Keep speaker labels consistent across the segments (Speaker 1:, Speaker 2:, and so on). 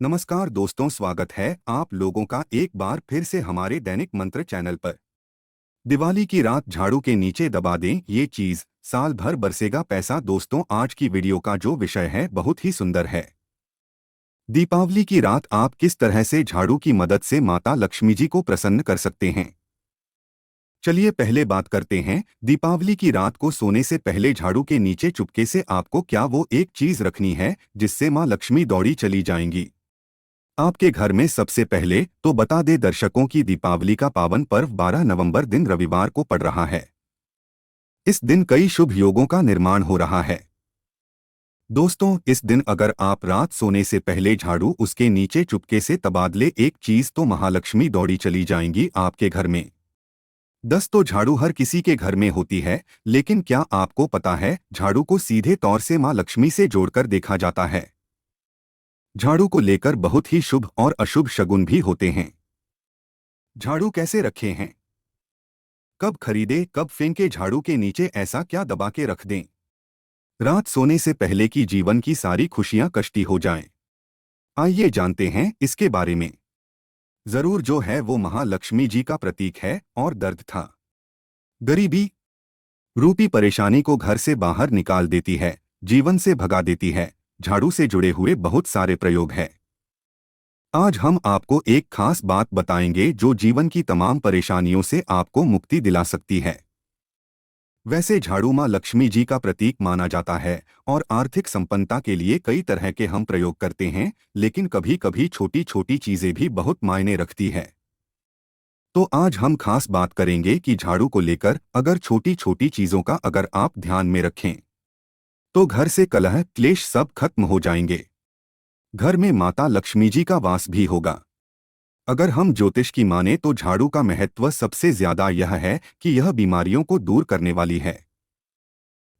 Speaker 1: नमस्कार दोस्तों, स्वागत है आप लोगों का एक बार फिर से हमारे दैनिक मंत्र चैनल पर। दिवाली की रात झाड़ू के नीचे दबा दें, ये चीज साल भर बरसेगा पैसा। दोस्तों, आज की वीडियो का जो विषय है बहुत ही सुंदर है। दीपावली की रात आप किस तरह से झाड़ू की मदद से माता लक्ष्मी जी को प्रसन्न कर सकते हैं। चलिए पहले बात करते हैं, दीपावली की रात को सोने से पहले झाड़ू के नीचे चुपके से आपको क्या वो एक चीज रखनी है जिससे माँ लक्ष्मी दौड़ी चली जाएंगी आपके घर में। सबसे पहले तो बता दे दर्शकों की दीपावली का पावन पर्व 12 नवंबर दिन रविवार को पड़ रहा है। इस दिन कई शुभ योगों का निर्माण हो रहा है। दोस्तों, इस दिन अगर आप रात सोने से पहले झाड़ू उसके नीचे चुपके से तबादले एक चीज तो महालक्ष्मी दौड़ी चली जाएंगी आपके घर में। 10 तो झाड़ू हर किसी के घर में होती है, लेकिन क्या आपको पता है झाड़ू को सीधे तौर से मां लक्ष्मी से जोड़कर देखा जाता है। झाड़ू को लेकर बहुत ही शुभ और अशुभ शगुन भी होते हैं। झाड़ू कैसे रखे हैं, कब खरीदे कब फेंके, झाड़ू के नीचे ऐसा क्या दबा के रख दें रात सोने से पहले की जीवन की सारी खुशियां कष्टी हो जाएं। आइए जानते हैं इसके बारे में। जरूर जो है वो महालक्ष्मी जी का प्रतीक है और दर्द था गरीबी रूपी परेशानी को घर से बाहर निकाल देती है, जीवन से भगा देती है। झाड़ू से जुड़े हुए बहुत सारे प्रयोग हैं। आज हम आपको एक खास बात बताएंगे जो जीवन की तमाम परेशानियों से आपको मुक्ति दिला सकती है। वैसे झाड़ू मां लक्ष्मी जी का प्रतीक माना जाता है और आर्थिक संपन्नता के लिए कई तरह के हम प्रयोग करते हैं, लेकिन कभी कभी छोटी छोटी चीजें भी बहुत मायने रखती है। तो आज हम खास बात करेंगे कि झाड़ू को लेकर अगर छोटी छोटी चीजों का अगर आप ध्यान में रखें तो घर से कलह क्लेश सब खत्म हो जाएंगे। घर में माता लक्ष्मी जी का वास भी होगा। अगर हम ज्योतिष की माने तो झाड़ू का महत्व सबसे ज्यादा यह है कि यह बीमारियों को दूर करने वाली है।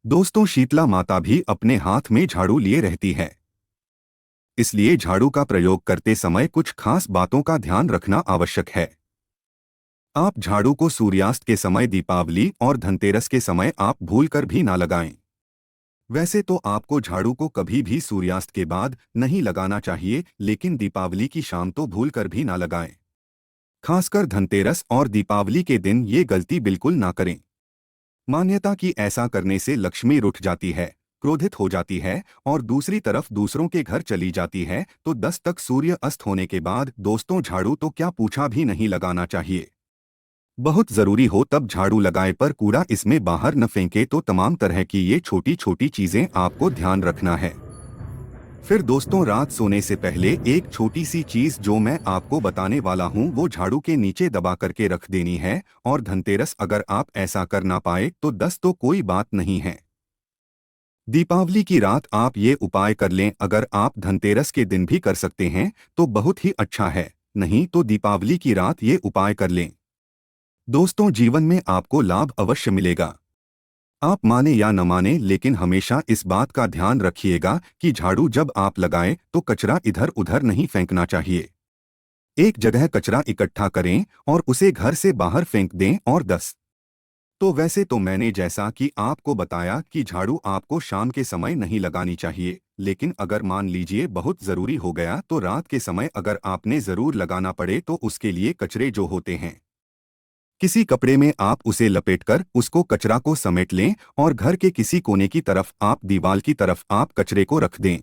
Speaker 1: दोस्तों, शीतला माता भी अपने हाथ में झाड़ू लिए रहती है, इसलिए झाड़ू का प्रयोग करते समय कुछ खास बातों का ध्यान रखना आवश्यक है। आप झाड़ू को सूर्यास्त के समय, दीपावली और धनतेरस के समय आप भूलकर भी ना लगाएं। वैसे तो आपको झाड़ू को कभी भी सूर्यास्त के बाद नहीं लगाना चाहिए, लेकिन दीपावली की शाम तो भूलकर भी ना लगाएं। खासकर धनतेरस और दीपावली के दिन ये गलती बिल्कुल ना करें। मान्यता कि ऐसा करने से लक्ष्मी रुठ जाती है, क्रोधित हो जाती है और दूसरी तरफ दूसरों के घर चली जाती है। तो 10 तक सूर्य अस्त होने के बाद दोस्तों झाड़ू तो क्या पूछा भी नहीं लगाना चाहिए। बहुत जरूरी हो तब झाड़ू लगाए, पर कूड़ा इसमें बाहर न फेंके। तो तमाम तरह की ये छोटी छोटी चीजें आपको ध्यान रखना है। फिर दोस्तों, रात सोने से पहले एक छोटी सी चीज जो मैं आपको बताने वाला हूँ वो झाड़ू के नीचे दबा करके रख देनी है। और धनतेरस अगर आप ऐसा कर ना पाए तो 10 तो कोई बात नहीं है। दीपावली की रात आप ये उपाय कर लें। अगर आप धनतेरस के दिन भी कर सकते हैं तो बहुत ही अच्छा है, नहीं तो दीपावली की रात ये उपाय कर लें। दोस्तों, जीवन में आपको लाभ अवश्य मिलेगा। आप माने या न माने, लेकिन हमेशा इस बात का ध्यान रखिएगा कि झाड़ू जब आप लगाएं तो कचरा इधर उधर नहीं फेंकना चाहिए। एक जगह कचरा इकट्ठा करें और उसे घर से बाहर फेंक दें। और 10 तो वैसे तो मैंने जैसा कि आपको बताया कि झाड़ू आपको शाम के समय नहीं लगानी चाहिए, लेकिन अगर मान लीजिए बहुत ज़रूरी हो गया तो रात के समय अगर आपने ज़रूर लगाना पड़े तो उसके लिए कचरे जो होते हैं, किसी कपड़े में आप उसे लपेटकर उसको कचरा को समेट लें और घर के किसी कोने की तरफ आप दीवार की तरफ आप कचरे को रख दें।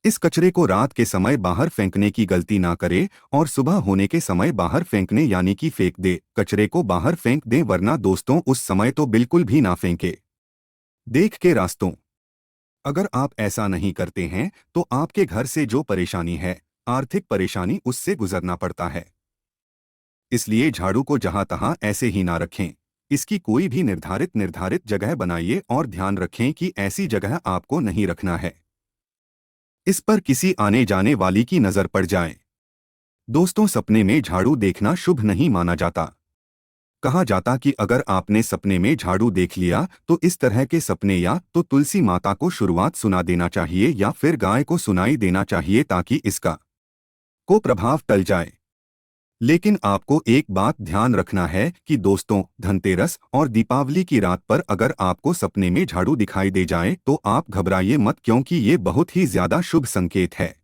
Speaker 1: इस कचरे को रात के समय बाहर फेंकने की गलती ना करें और सुबह होने के समय बाहर फेंकने यानी कि फेंक दे। कचरे को बाहर फेंक दें, वरना दोस्तों उस समय तो बिल्कुल भी ना फेंके। देख के रास्तों, अगर आप ऐसा नहीं करते हैं तो आपके घर से जो परेशानी है, आर्थिक परेशानी, उससे गुजरना पड़ता है। इसलिए झाड़ू को जहां तहां ऐसे ही ना रखें। इसकी कोई भी निर्धारित निर्धारित जगह बनाइए और ध्यान रखें कि ऐसी जगह आपको नहीं रखना है, इस पर किसी आने जाने वाली की नजर पड़ जाए। दोस्तों, सपने में झाड़ू देखना शुभ नहीं माना जाता। कहा जाता कि अगर आपने सपने में झाड़ू देख लिया तो इस तरह के सपने या तो तुलसी माता को शुरुआत सुना देना चाहिए या फिर गाय को सुनाई देना चाहिए ताकि इसका को प्रभाव टल जाए। लेकिन आपको एक बात ध्यान रखना है कि दोस्तों, धनतेरस और दीपावली की रात पर अगर आपको सपने में झाड़ू दिखाई दे जाए तो आप घबराइए मत, क्योंकि ये बहुत ही ज्यादा शुभ संकेत है।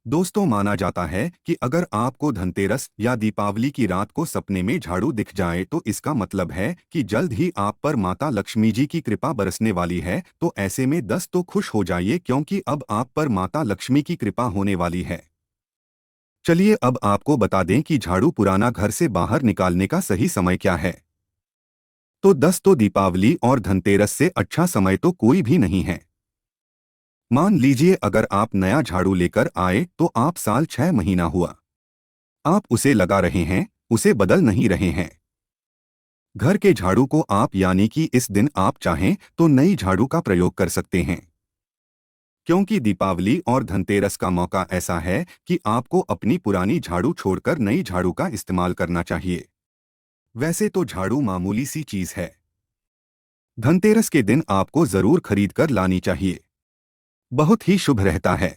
Speaker 1: दोस्तों, माना जाता है कि अगर आपको धनतेरस या दीपावली की रात को सपने में झाड़ू दिख जाए तो इसका मतलब है कि जल्द ही आप पर माता लक्ष्मी जी की कृपा बरसने वाली है। तो ऐसे में 10 तो खुश हो जाइए, क्योंकि अब आप पर माता लक्ष्मी की कृपा होने वाली है। चलिए अब आपको बता दें कि झाड़ू पुराना घर से बाहर निकालने का सही समय क्या है। तो 10 तो दीपावली और धनतेरस से अच्छा समय तो कोई भी नहीं है। मान लीजिए अगर आप नया झाड़ू लेकर आए तो आप साल 6 महीना हुआ आप उसे लगा रहे हैं, उसे बदल नहीं रहे हैं। घर के झाड़ू को आप यानी कि इस दिन आप चाहें तो नई झाड़ू का प्रयोग कर सकते हैं, क्योंकि दीपावली और धनतेरस का मौका ऐसा है कि आपको अपनी पुरानी झाड़ू छोड़कर नई झाड़ू का इस्तेमाल करना चाहिए। वैसे तो झाड़ू मामूली सी चीज है, धनतेरस के दिन आपको जरूर खरीद कर लानी चाहिए, बहुत ही शुभ रहता है।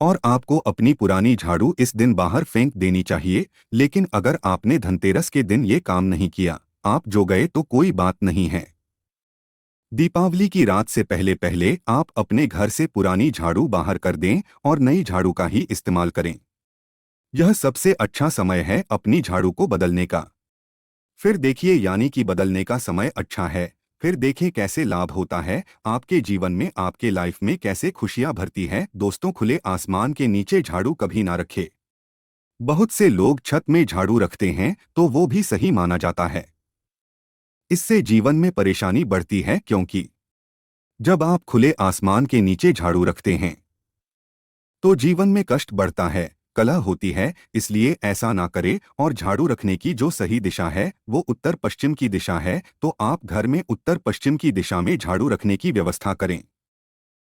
Speaker 1: और आपको अपनी पुरानी झाड़ू इस दिन बाहर फेंक देनी चाहिए। लेकिन अगर आपने धनतेरस के दिन ये काम नहीं किया, आप जो गए तो कोई बात नहीं है। दीपावली की रात से पहले पहले आप अपने घर से पुरानी झाड़ू बाहर कर दें और नई झाड़ू का ही इस्तेमाल करें। यह सबसे अच्छा समय है अपनी झाड़ू को बदलने का। फिर देखिए, यानी कि बदलने का समय अच्छा है। फिर देखें कैसे लाभ होता है आपके जीवन में, आपके लाइफ में कैसे खुशियां भरती है। दोस्तों, खुले आसमान के नीचे झाड़ू कभी ना रखे। बहुत से लोग छत में झाड़ू रखते हैं तो वो भी सही माना जाता है। इससे जीवन में परेशानी बढ़ती है, क्योंकि जब आप खुले आसमान के नीचे झाड़ू रखते हैं तो जीवन में कष्ट बढ़ता है, कलह होती है। इसलिए ऐसा ना करें। और झाड़ू रखने की जो सही दिशा है वो उत्तर पश्चिम की दिशा है, तो आप घर में उत्तर पश्चिम की दिशा में झाड़ू रखने की व्यवस्था करें।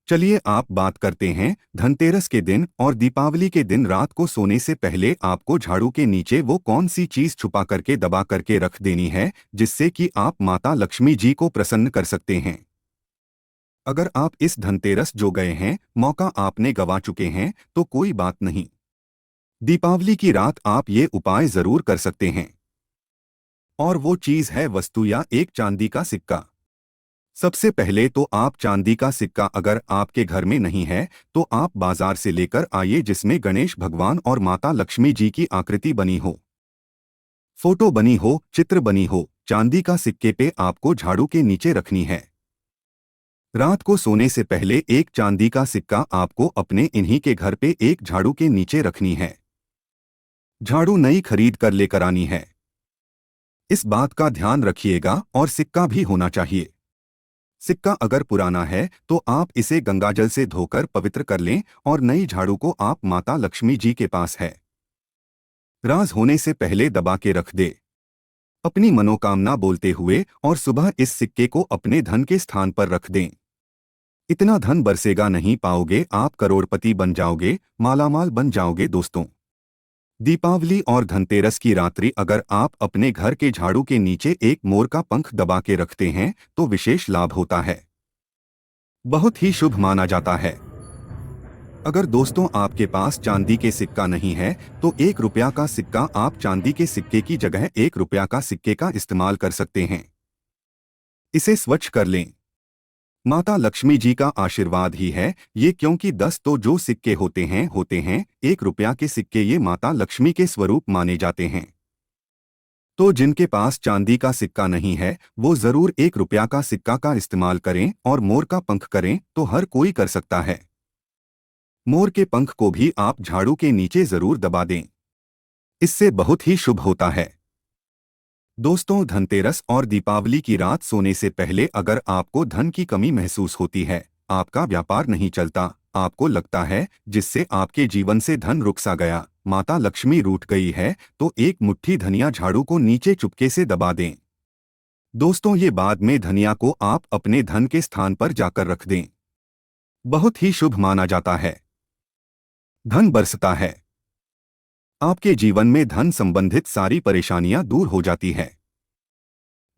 Speaker 1: चलिए आप बात करते हैं धनतेरस के दिन और दीपावली के दिन रात को सोने से पहले आपको झाड़ू के नीचे वो कौन सी चीज छुपा करके दबा करके रख देनी है, जिससे कि आप माता लक्ष्मी जी को प्रसन्न कर सकते हैं। अगर आप इस धनतेरस जो गए हैं मौका आपने गवा चुके हैं तो कोई बात नहीं, दीपावली की रात आप ये उपाय जरूर कर सकते हैं। और वो चीज है वस्तु या एक चांदी का सिक्का। सबसे पहले तो आप चांदी का सिक्का अगर आपके घर में नहीं है तो आप बाजार से लेकर आइए, जिसमें गणेश भगवान और माता लक्ष्मी जी की आकृति बनी हो, फोटो बनी हो, चित्र बनी हो। चांदी का सिक्के पे आपको झाड़ू के नीचे रखनी है। रात को सोने से पहले एक चांदी का सिक्का आपको अपने इन्हीं के घर पे एक झाड़ू के नीचे रखनी है। झाड़ू नई खरीद कर लेकर आनी है, इस बात का ध्यान रखिएगा। और सिक्का भी होना चाहिए। सिक्का अगर पुराना है तो आप इसे गंगाजल से धोकर पवित्र कर लें और नई झाड़ू को आप माता लक्ष्मी जी के पास है राज होने से पहले दबा के रख दे, अपनी मनोकामना बोलते हुए। और सुबह इस सिक्के को अपने धन के स्थान पर रख दें। इतना धन बरसेगा नहीं पाओगे, आप करोड़पति बन जाओगे, मालामाल बन जाओगे। दोस्तों, दीपावली और धनतेरस की रात्रि अगर आप अपने घर के झाड़ू के नीचे एक मोर का पंख दबा के रखते हैं तो विशेष लाभ होता है, बहुत ही शुभ माना जाता है। अगर दोस्तों आपके पास चांदी के सिक्का नहीं है तो 1 रुपया का सिक्का आप चांदी के सिक्के की जगह 1 रुपया का सिक्के का इस्तेमाल कर सकते हैं। इसे स्वच्छ कर लें। माता लक्ष्मी जी का आशीर्वाद ही है ये, क्योंकि 10 तो जो सिक्के होते हैं 1 रुपया के सिक्के ये माता लक्ष्मी के स्वरूप माने जाते हैं। तो जिनके पास चांदी का सिक्का नहीं है वो जरूर 1 रुपया का सिक्का का इस्तेमाल करें और मोर का पंख करें तो हर कोई कर सकता है। मोर के पंख को भी आप झाड़ू के नीचे जरूर दबा दें, इससे बहुत ही शुभ होता है। दोस्तों, धनतेरस और दीपावली की रात सोने से पहले अगर आपको धन की कमी महसूस होती है, आपका व्यापार नहीं चलता, आपको लगता है जिससे आपके जीवन से धन रुक सा गया, माता लक्ष्मी रूठ गई है, तो एक मुट्ठी धनिया झाड़ू को नीचे चुपके से दबा दें। दोस्तों, ये बाद में धनिया को आप अपने धन के स्थान पर जाकर रख दें, बहुत ही शुभ माना जाता है। धन बरसता है, आपके जीवन में धन संबंधित सारी परेशानियां दूर हो जाती है।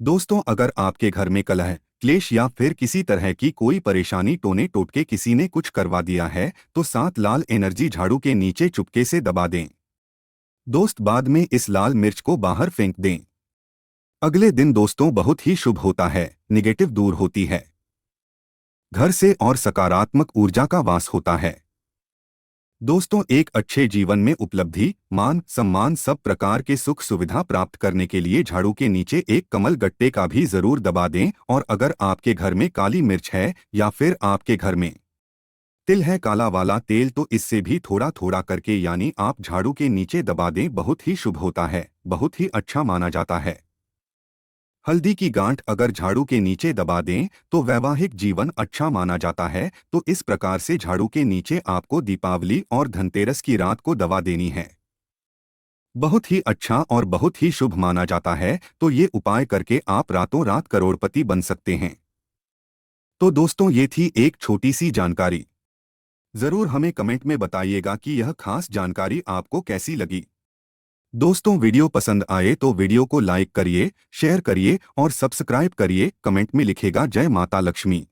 Speaker 1: दोस्तों, अगर आपके घर में कलह, क्लेश या फिर किसी तरह की कोई परेशानी टोने टोटके किसी ने कुछ करवा दिया है तो 7 लाल एनर्जी झाड़ू के नीचे चुपके से दबा दें। दोस्त, बाद में इस लाल मिर्च को बाहर फेंक दें। अगले दिन दोस्तों बहुत ही शुभ होता है, निगेटिव दूर होती है घर से और सकारात्मक ऊर्जा का वास होता है। दोस्तों, एक अच्छे जीवन में उपलब्धि, मान सम्मान, सब प्रकार के सुख सुविधा प्राप्त करने के लिए झाड़ू के नीचे एक कमल गट्टे का भी जरूर दबा दें। और अगर आपके घर में काली मिर्च है या फिर आपके घर में तिल है, काला वाला तेल, तो इससे भी थोड़ा थोड़ा करके यानी आप झाड़ू के नीचे दबा दें। बहुत ही शुभ होता है, बहुत ही अच्छा माना जाता है। हल्दी की गांठ अगर झाड़ू के नीचे दबा दें तो वैवाहिक जीवन अच्छा माना जाता है। तो इस प्रकार से झाड़ू के नीचे आपको दीपावली और धनतेरस की रात को दवा देनी है। बहुत ही अच्छा और बहुत ही शुभ माना जाता है। तो ये उपाय करके आप रातों रात करोड़पति बन सकते हैं। तो दोस्तों, ये थी एक छोटी सी जानकारी। जरूर हमें कमेंट में बताइएगा कि यह खास जानकारी आपको कैसी लगी। दोस्तों, वीडियो पसंद आए तो वीडियो को लाइक करिए, शेयर करिए और सब्सक्राइब करिए। कमेंट में लिखेगा जय माता लक्ष्मी।